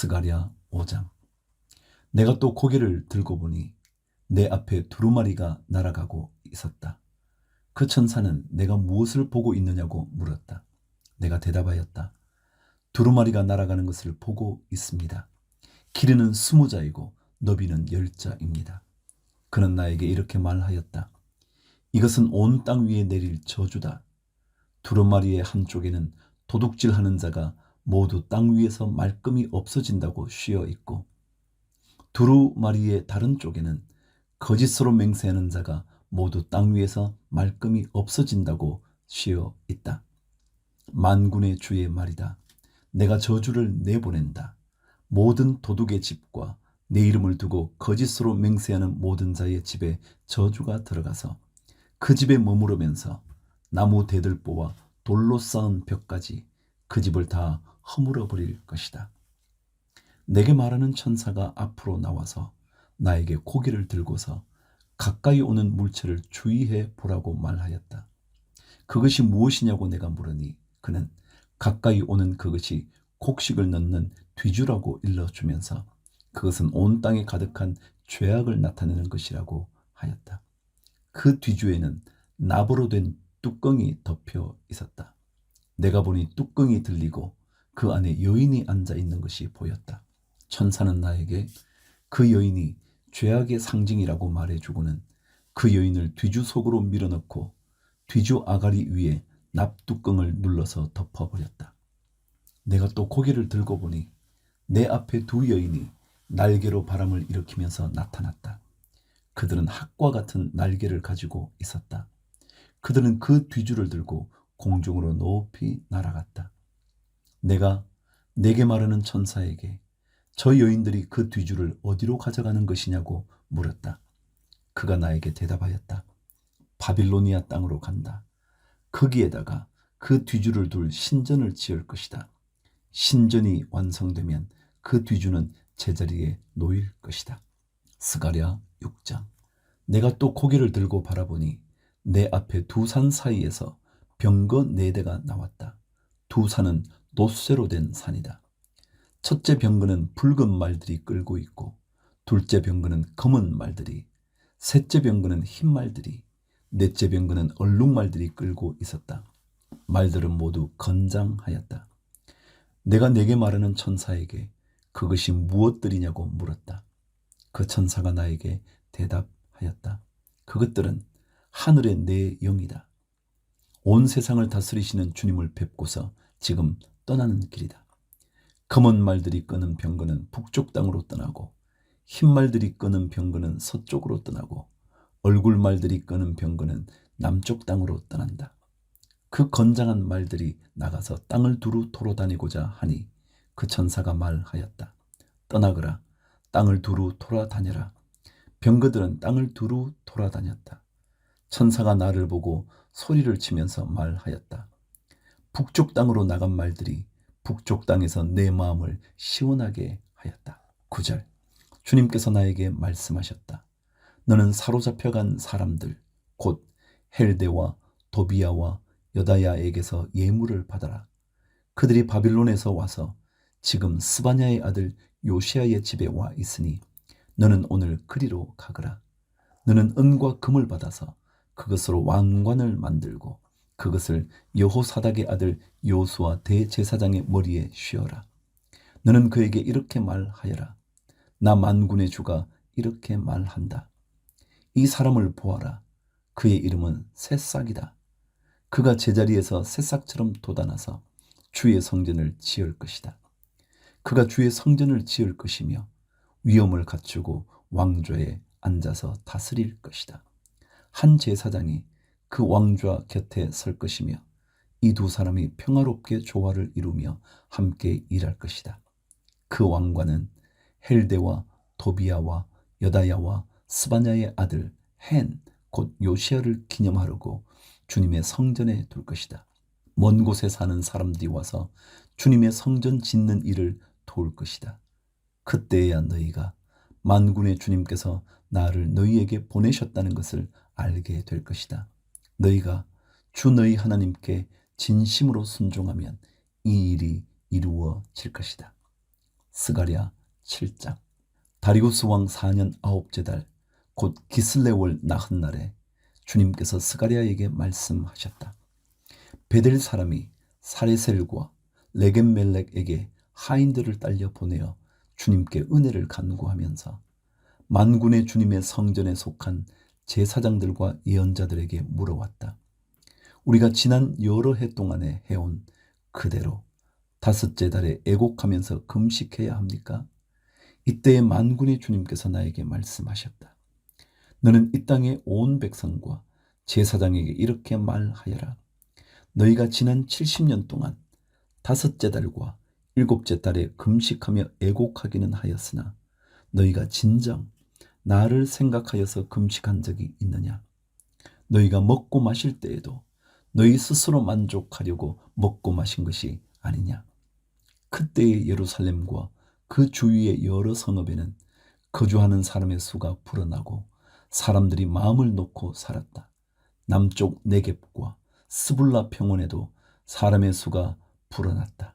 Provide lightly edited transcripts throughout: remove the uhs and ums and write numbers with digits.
스가랴 5장. 내가 또 고개를 들고 보니 내 앞에 두루마리가 날아가고 있었다. 그 천사는 내가 무엇을 보고 있느냐고 물었다. 내가 대답하였다. 두루마리가 날아가는 것을 보고 있습니다. 길이는 20자이고 너비는 10자입니다. 그는 나에게 이렇게 말하였다. 이것은 온 땅 위에 내릴 저주다. 두루마리의 한쪽에는 도둑질하는 자가 모두 땅 위에서 말끔히 없어진다고 씌어 있고, 두루마리의 다른 쪽에는 거짓으로 맹세하는 자가 모두 땅 위에서 말끔히 없어진다고 씌어 있다. 만군의 주의 말이다. 내가 저주를 내보낸다. 모든 도둑의 집과 내 이름을 두고 거짓으로 맹세하는 모든 자의 집에 저주가 들어가서 그 집에 머무르면서 나무 대들보와 돌로 쌓은 벽까지 그 집을 다 허물어 버릴 것이다. 내게 말하는 천사가 앞으로 나와서 나에게 고개를 들고서 가까이 오는 물체를 주의해 보라고 말하였다. 그것이 무엇이냐고 내가 물으니 그는 가까이 오는 그것이 곡식을 넣는 뒤주라고 일러주면서 그것은 온 땅에 가득한 죄악을 나타내는 것이라고 하였다. 그 뒤주에는 나무로 된 뚜껑이 덮여 있었다. 내가 보니 뚜껑이 들리고 그 안에 여인이 앉아 있는 것이 보였다. 천사는 나에게 그 여인이 죄악의 상징이라고 말해주고는 그 여인을 뒤주 속으로 밀어넣고 뒤주 아가리 위에 납뚜껑을 눌러서 덮어버렸다. 내가 또 고개를 들고 보니 내 앞에 두 여인이 날개로 바람을 일으키면서 나타났다. 그들은 학과 같은 날개를 가지고 있었다. 그들은 그 뒤주를 들고 공중으로 높이 날아갔다. 내가 내게 말하는 천사에게 저 여인들이 그 뒤주를 어디로 가져가는 것이냐고 물었다. 그가 나에게 대답하였다. 바빌로니아 땅으로 간다. 거기에다가 그 뒤주를 둘 신전을 지을 것이다. 신전이 완성되면 그 뒤주는 제자리에 놓일 것이다. 스가랴 6장. 내가 또 고개를 들고 바라보니 내 앞에 두 산 사이에서 병거 4대가 나왔다. 두 산은 놋쇠로 된 산이다. 첫째 병거는 붉은 말들이 끌고 있고, 둘째 병거는 검은 말들이, 셋째 병거는 흰 말들이, 넷째 병거는 얼룩말들이 끌고 있었다. 말들은 모두 건장하였다. 내가 내게 말하는 천사에게 그것이 무엇들이냐고 물었다. 그 천사가 나에게 대답하였다. 그것들은 하늘의 네 영이다. 온 세상을 다스리시는 주님을 뵙고서 지금 떠나는 길이다. 검은 말들이 끄는 병거는 북쪽 땅으로 떠나고, 흰 말들이 끄는 병거는 서쪽으로 떠나고, 얼굴 말들이 끄는 병거는 남쪽 땅으로 떠난다. 그 건장한 말들이 나가서 땅을 두루 돌아다니고자 하니 그 천사가 말하였다. 떠나거라. 땅을 두루 돌아다녀라. 병거들은 땅을 두루 돌아다녔다. 천사가 나를 보고 소리를 치면서 말하였다. 북쪽 땅으로 나간 말들이 북쪽 땅에서 내 마음을 시원하게 하였다. 9절. 주님께서 나에게 말씀하셨다. 너는 사로잡혀간 사람들 곧 헬데와 도비야와 여다야에게서 예물을 받아라. 그들이 바빌론에서 와서 지금 스바냐의 아들 요시야의 집에 와 있으니 너는 오늘 그리로 가거라. 너는 은과 금을 받아서 그것으로 왕관을 만들고 그것을 여호사닥의 아들 요수아 대제사장의 머리에 씌어라. 너는 그에게 이렇게 말하여라. 나 만군의 주가 이렇게 말한다. 이 사람을 보아라. 그의 이름은 새싹이다. 그가 제자리에서 새싹처럼 돋아나서 주의 성전을 지을 것이다. 그가 주의 성전을 지을 것이며 위엄을 갖추고 왕좌에 앉아서 다스릴 것이다. 한 제사장이 그 왕좌 곁에 설 것이며 이 두 사람이 평화롭게 조화를 이루며 함께 일할 것이다. 그 왕관은 헬데와 도비야와 여다야와 스바냐의 아들 헨 곧 요시야를 기념하려고 주님의 성전에 둘 것이다. 먼 곳에 사는 사람들이 와서 주님의 성전 짓는 일을 도울 것이다. 그때야 너희가 만군의 주님께서 나를 너희에게 보내셨다는 것을 알게 될 것이다. 너희가 주 너희 하나님께 진심으로 순종하면 이 일이 이루어질 것이다. 스가랴 7장. 다리우스 왕 4년 9째 달 곧 기슬레월 나흔날에 주님께서 스가랴에게 말씀하셨다. 베델 사람이 사레셀과 레겜멜렉에게 하인들을 딸려 보내어 주님께 은혜를 간구하면서 만군의 주님의 성전에 속한 제사장들과 예언자들에게 물어왔다. 우리가 지난 여러 해 동안에 해온 그대로 다섯째 달에 애곡하면서 금식해야 합니까? 이때에 만군의 주님께서 나에게 말씀하셨다. 너는 이 땅의 온 백성과 제사장에게 이렇게 말하여라. 너희가 지난 70년 동안 다섯째 달과 일곱째 달에 금식하며 애곡하기는 하였으나 너희가 진정 나를 생각하여서 금식한 적이 있느냐? 너희가 먹고 마실 때에도 너희 스스로 만족하려고 먹고 마신 것이 아니냐? 그때의 예루살렘과 그 주위의 여러 성읍에는 거주하는 사람의 수가 불어나고 사람들이 마음을 놓고 살았다. 남쪽 네겝과 스불라 평원에도 사람의 수가 불어났다.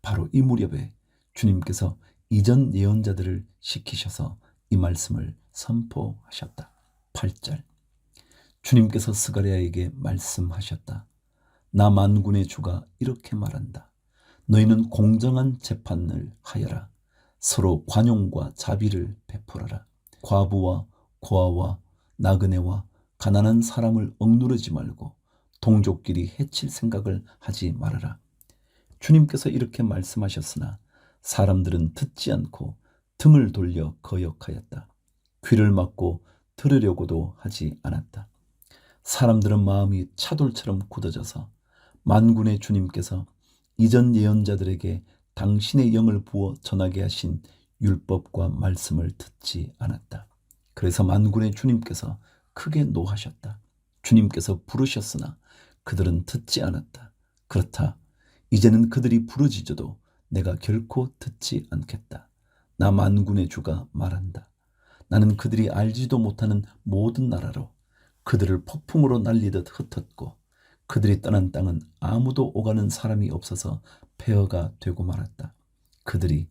바로 이 무렵에 주님께서 이전 예언자들을 시키셔서 이 말씀을 선포하셨다. 8절. 주님께서 스가랴에게 말씀하셨다. 나 만군의 주가 이렇게 말한다. 너희는 공정한 재판을 하여라. 서로 관용과 자비를 베풀어라. 과부와 고아와 나그네와 가난한 사람을 억누르지 말고 동족끼리 해칠 생각을 하지 말아라. 주님께서 이렇게 말씀하셨으나 사람들은 듣지 않고 등을 돌려 거역하였다. 귀를 막고 들으려고도 하지 않았다. 사람들은 마음이 차돌처럼 굳어져서 만군의 주님께서 이전 예언자들에게 당신의 영을 부어 전하게 하신 율법과 말씀을 듣지 않았다. 그래서 만군의 주님께서 크게 노하셨다. 주님께서 부르셨으나 그들은 듣지 않았다. 그렇다. 이제는 그들이 부르짖어도 내가 결코 듣지 않겠다. 나 만군의 주가 말한다. 나는 그들이 알지도 못하는 모든 나라로 그들을 폭풍으로 날리듯 흩었고 그들이 떠난 땅은 아무도 오가는 사람이 없어서 폐허가 되고 말았다. 그들이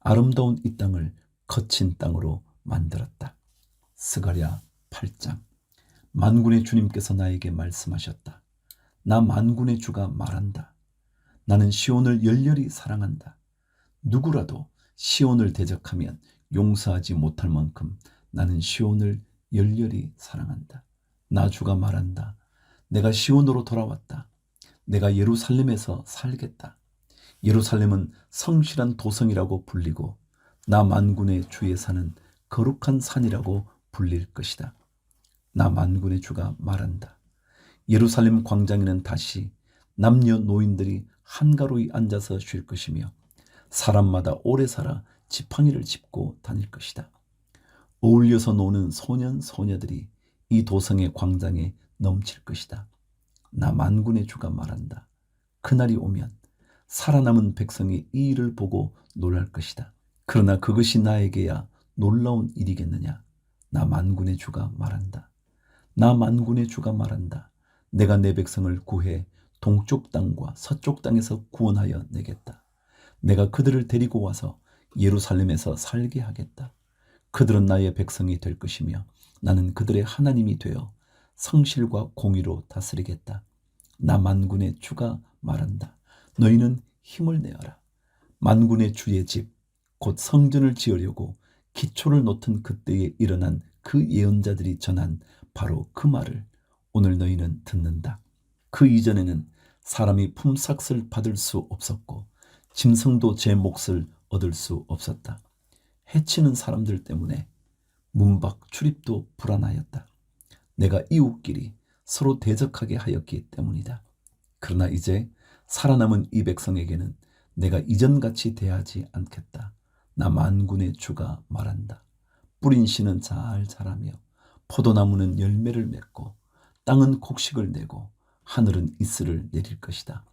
아름다운 이 땅을 거친 땅으로 만들었다. 스가랴 8장. 만군의 주님께서 나에게 말씀하셨다. 나 만군의 주가 말한다. 나는 시온을 열렬히 사랑한다. 누구라도 시온을 대적하면 용서하지 못할 만큼 나는 시온을 열렬히 사랑한다. 나 주가 말한다. 내가 시온으로 돌아왔다. 내가 예루살렘에서 살겠다. 예루살렘은 성실한 도성이라고 불리고 나 만군의 주의 산은 거룩한 산이라고 불릴 것이다. 나 만군의 주가 말한다. 예루살렘 광장에는 다시 남녀 노인들이 한가로이 앉아서 쉴 것이며 사람마다 오래 살아 지팡이를 짚고 다닐 것이다. 어울려서 노는 소년 소녀들이 이 도성의 광장에 넘칠 것이다. 나 만군의 주가 말한다. 그날이 오면 살아남은 백성이 이 일을 보고 놀랄 것이다. 그러나 그것이 나에게야 놀라운 일이겠느냐. 나 만군의 주가 말한다. 나 만군의 주가 말한다. 내가 내 백성을 구해 동쪽 땅과 서쪽 땅에서 구원하여 내겠다. 내가 그들을 데리고 와서 예루살렘에서 살게 하겠다. 그들은 나의 백성이 될 것이며 나는 그들의 하나님이 되어 성실과 공의로 다스리겠다. 나 만군의 주가 말한다. 너희는 힘을 내어라. 만군의 주의 집, 곧 성전을 지으려고 기초를 놓던 그때에 일어난 그 예언자들이 전한 바로 그 말을 오늘 너희는 듣는다. 그 이전에는 사람이 품삯을 받을 수 없었고 짐승도 제 몫을 얻을 수 없었다. 해치는 사람들 때문에 문밖 출입도 불안하였다. 내가 이웃끼리 서로 대적하게 하였기 때문이다. 그러나 이제 살아남은 이 백성에게는 내가 이전같이 대하지 않겠다. 나 만군의 주가 말한다. 뿌린 씨는 잘 자라며 포도나무는 열매를 맺고 땅은 곡식을 내고 하늘은 이슬을 내릴 것이다.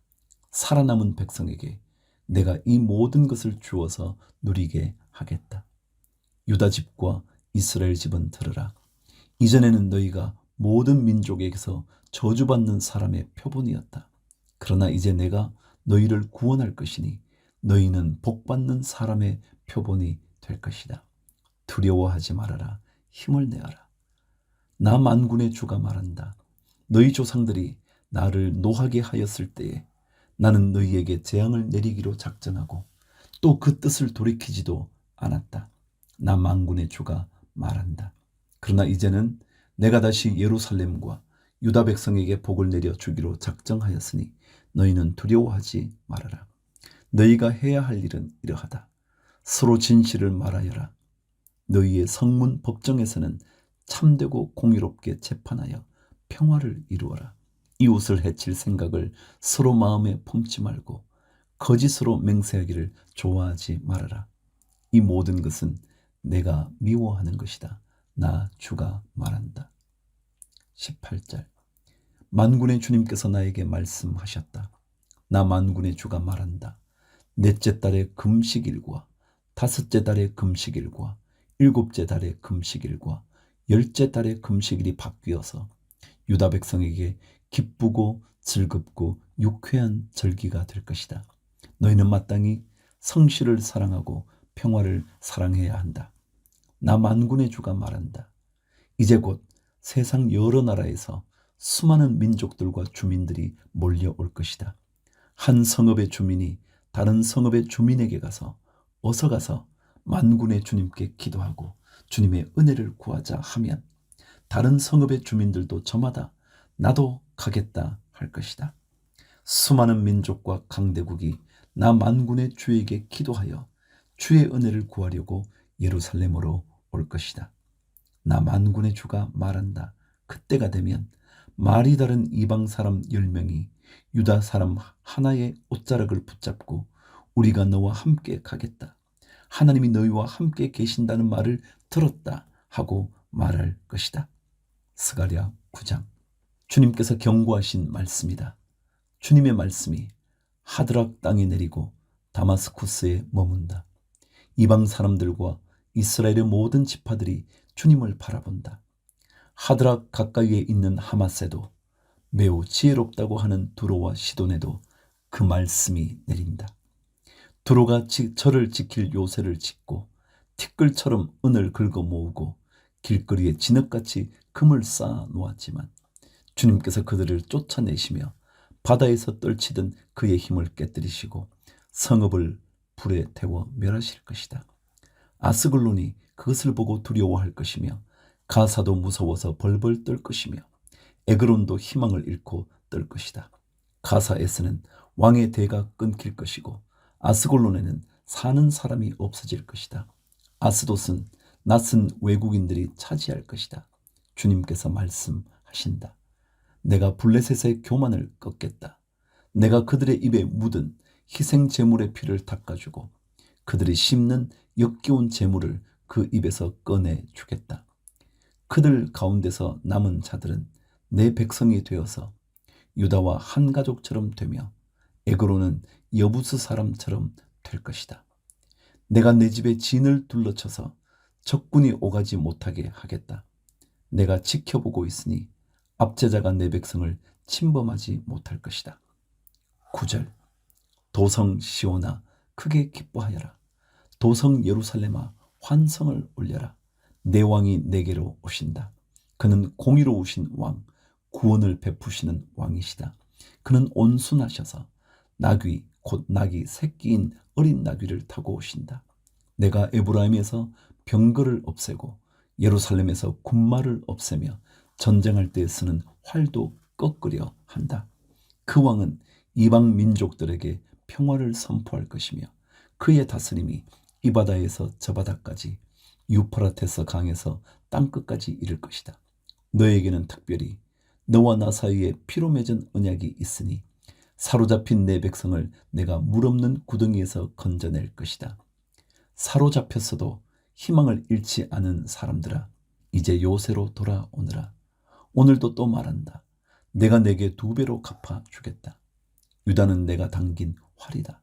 살아남은 백성에게 내가 이 모든 것을 주어서 누리게 하겠다. 유다 집과 이스라엘 집은 들으라. 이전에는 너희가 모든 민족에게서 저주받는 사람의 표본이었다. 그러나 이제 내가 너희를 구원할 것이니 너희는 복받는 사람의 표본이 될 것이다. 두려워하지 말아라. 힘을 내어라. 나 만군의 주가 말한다. 너희 조상들이 나를 노하게 하였을 때에 나는 너희에게 재앙을 내리기로 작정하고 또 그 뜻을 돌이키지도 않았다. 나 만군의 주가 말한다. 그러나 이제는 내가 다시 예루살렘과 유다 백성에게 복을 내려 주기로 작정하였으니 너희는 두려워하지 말아라. 너희가 해야 할 일은 이러하다. 서로 진실을 말하여라. 너희의 성문 법정에서는 참되고 공의롭게 재판하여 평화를 이루어라. 이웃을 해칠 생각을 서로 마음에 품지 말고 거짓으로 맹세하기를 좋아하지 말아라. 이 모든 것은 내가 미워하는 것이다. 나 주가 말한다. 18절. 만군의 주님께서 나에게 말씀하셨다. 나 만군의 주가 말한다. 넷째 달의 금식일과 다섯째 달의 금식일과 일곱째 달의 금식일과 열째 달의 금식일이 바뀌어서 유다 백성에게 기쁘고 즐겁고 유쾌한 절기가 될 것이다. 너희는 마땅히 성실을 사랑하고 평화를 사랑해야 한다. 나 만군의 주가 말한다. 이제 곧 세상 여러 나라에서 수많은 민족들과 주민들이 몰려올 것이다. 한 성읍의 주민이 다른 성읍의 주민에게 가서 어서 가서 만군의 주님께 기도하고 주님의 은혜를 구하자 하면 다른 성읍의 주민들도 저마다 나도 가겠다 할 것이다. 수많은 민족과 강대국이 나 만군의 주에게 기도하여 주의 은혜를 구하려고 예루살렘으로 올 것이다. 나 만군의 주가 말한다. 그때가 되면 말이 다른 이방 사람 10명이 유다 사람 하나의 옷자락을 붙잡고 우리가 너와 함께 가겠다. 하나님이 너희와 함께 계신다는 말을 들었다 하고 말할 것이다. 스가랴 9장. 주님께서 경고하신 말씀이다. 주님의 말씀이 하드락 땅에 내리고 다마스쿠스에 머문다. 이방 사람들과 이스라엘의 모든 지파들이 주님을 바라본다. 하드락 가까이에 있는 하마세도 매우 지혜롭다고 하는 두로와 시돈에도 그 말씀이 내린다. 두로가 저를 지킬 요새를 짓고 티끌처럼 은을 긁어 모으고 길거리에 진흙같이 금을 쌓아 놓았지만 주님께서 그들을 쫓아내시며 바다에서 떨치던 그의 힘을 깨뜨리시고 성읍을 불에 태워 멸하실 것이다. 아스글론이 그것을 보고 두려워할 것이며 가사도 무서워서 벌벌 떨 것이며 에그론도 희망을 잃고 떨 것이다. 가사에서는 왕의 대가 끊길 것이고 아스글론에는 사는 사람이 없어질 것이다. 아스돗은 낯선 외국인들이 차지할 것이다. 주님께서 말씀하신다. 내가 블레셋의 교만을 꺾겠다. 내가 그들의 입에 묻은 희생 제물의 피를 닦아주고 그들이 씹는 역겨운 제물을 그 입에서 꺼내 주겠다. 그들 가운데서 남은 자들은 내 백성이 되어서 유다와 한 가족처럼 되며 에그로는 여부스 사람처럼 될 것이다. 내가 내 집에 진을 둘러쳐서 적군이 오가지 못하게 하겠다. 내가 지켜보고 있으니 압제자가 내 백성을 침범하지 못할 것이다. 9절. 도성 시온아 크게 기뻐하여라. 도성 예루살렘아 환성을 올려라. 내 왕이 내게로 오신다. 그는 공의로우신 왕, 구원을 베푸시는 왕이시다. 그는 온순하셔서 나귀 곧 낙이 새끼인 어린 나귀를 타고 오신다. 내가 에브라임에서 병거를 없애고 예루살렘에서 군마를 없애며 전쟁할 때 쓰는 활도 꺾으려 한다. 그 왕은 이방 민족들에게 평화를 선포할 것이며 그의 다스림이 이 바다에서 저 바다까지 유프라테스 강에서 땅끝까지 이를 것이다. 너에게는 특별히 너와 나 사이에 피로 맺은 언약이 있으니 사로잡힌 내 백성을 내가 물 없는 구덩이에서 건져낼 것이다. 사로잡혔어도 희망을 잃지 않은 사람들아, 이제 요새로 돌아오느라. 오늘도 또 말한다. 내가 내게 2배로 갚아주겠다. 유다는 내가 당긴 활이다.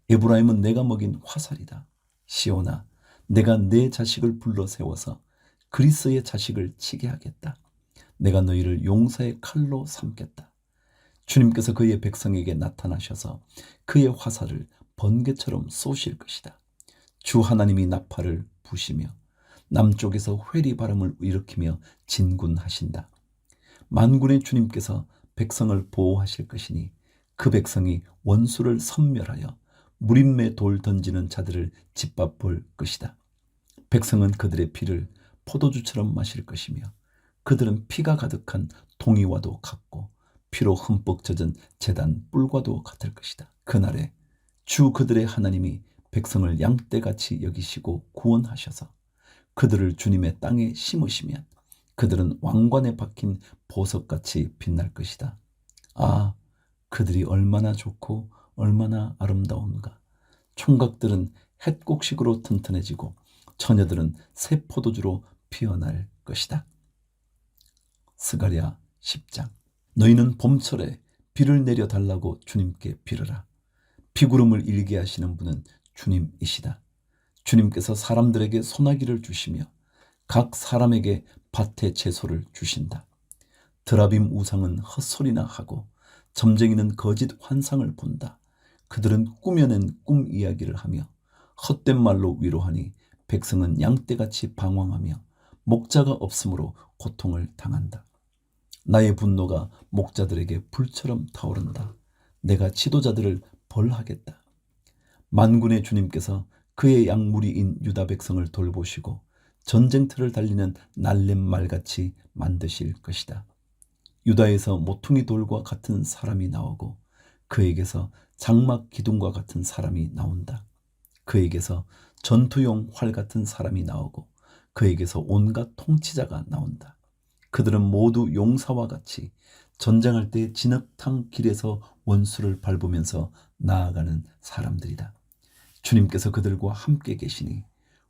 에브라임은 내가 먹인 화살이다. 시온아, 내가 내 자식을 불러 세워서 그리스의 자식을 치게 하겠다. 내가 너희를 용사의 칼로 삼겠다. 주님께서 그의 백성에게 나타나셔서 그의 화살을 번개처럼 쏘실 것이다. 주 하나님이 나팔을 부시며 남쪽에서 회리 바람을 일으키며 진군하신다. 만군의 주님께서 백성을 보호하실 것이니 그 백성이 원수를 섬멸하여 무림매 돌 던지는 자들을 짓밟을 것이다. 백성은 그들의 피를 포도주처럼 마실 것이며 그들은 피가 가득한 동이와도 같고 피로 흠뻑 젖은 제단 뿔과도 같을 것이다. 그날에 주 그들의 하나님이 백성을 양떼같이 여기시고 구원하셔서 그들을 주님의 땅에 심으시면 그들은 왕관에 박힌 보석같이 빛날 것이다. 아, 그들이 얼마나 좋고 얼마나 아름다운가. 총각들은 햇곡식으로 튼튼해지고 처녀들은 새 포도주로 피어날 것이다. 스가랴 10장. 너희는 봄철에 비를 내려 달라고 주님께 빌어라. 비구름을 일게 하시는 분은 주님이시다. 주님께서 사람들에게 소나기를 주시며 각 사람에게 밭의 채소를 주신다. 드라빔 우상은 헛소리나 하고 점쟁이는 거짓 환상을 본다. 그들은 꾸며낸 꿈 이야기를 하며 헛된 말로 위로하니 백성은 양떼같이 방황하며 목자가 없으므로 고통을 당한다. 나의 분노가 목자들에게 불처럼 타오른다. 내가 지도자들을 벌하겠다. 만군의 주님께서 그의 양무리인 유다 백성을 돌보시고 전쟁터를 달리는 날렘 말같이 만드실 것이다. 유다에서 모퉁이 돌과 같은 사람이 나오고 그에게서 장막 기둥과 같은 사람이 나온다. 그에게서 전투용 활 같은 사람이 나오고 그에게서 온갖 통치자가 나온다. 그들은 모두 용사와 같이 전쟁할 때 진흙탕 길에서 원수를 밟으면서 나아가는 사람들이다. 주님께서 그들과 함께 계시니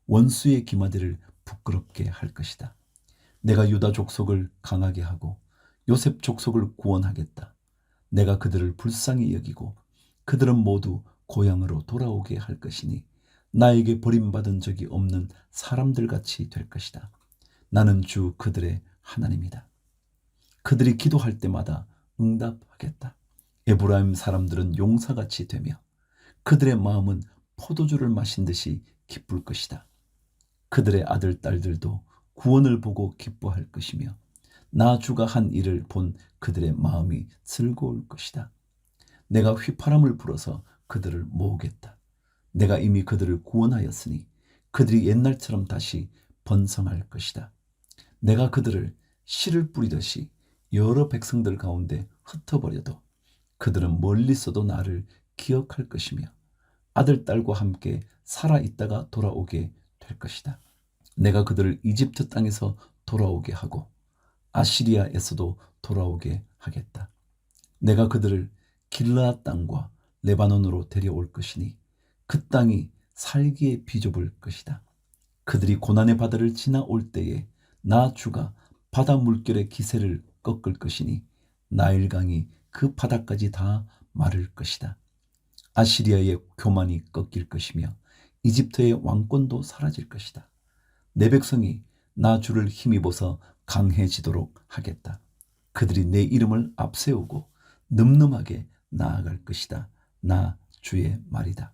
원수의 기마디를 부끄럽게 할 것이다. 내가 유다 족속을 강하게 하고 요셉 족속을 구원하겠다. 내가 그들을 불쌍히 여기고 그들은 모두 고향으로 돌아오게 할 것이니 나에게 버림받은 적이 없는 사람들같이 될 것이다. 나는 주 그들의 하나님이다. 그들이 기도할 때마다 응답하겠다. 에브라임 사람들은 용사같이 되며 그들의 마음은 포도주를 마신 듯이 기쁠 것이다. 그들의 아들 딸들도 구원을 보고 기뻐할 것이며 나 주가 한 일을 본 그들의 마음이 즐거울 것이다. 내가 휘파람을 불어서 그들을 모으겠다. 내가 이미 그들을 구원하였으니 그들이 옛날처럼 다시 번성할 것이다. 내가 그들을 씨를 뿌리듯이 여러 백성들 가운데 흩어버려도 그들은 멀리서도 나를 기억할 것이며 아들, 딸과 함께 살아있다가 돌아오게 될 것이다. 내가 그들을 이집트 땅에서 돌아오게 하고 아시리아에서도 돌아오게 하겠다. 내가 그들을 길르앗 땅과 레바논으로 데려올 것이니 그 땅이 살기에 비좁을 것이다. 그들이 고난의 바다를 지나올 때에 나 주가 바다 물결의 기세를 꺾을 것이니 나일강이 그 바다까지 다 마를 것이다. 아시리아의 교만이 꺾일 것이며 이집트의 왕권도 사라질 것이다. 내 백성이 나 주를 힘입어서 강해지도록 하겠다. 그들이 내 이름을 앞세우고 늠름하게 나아갈 것이다. 나 주의 말이다.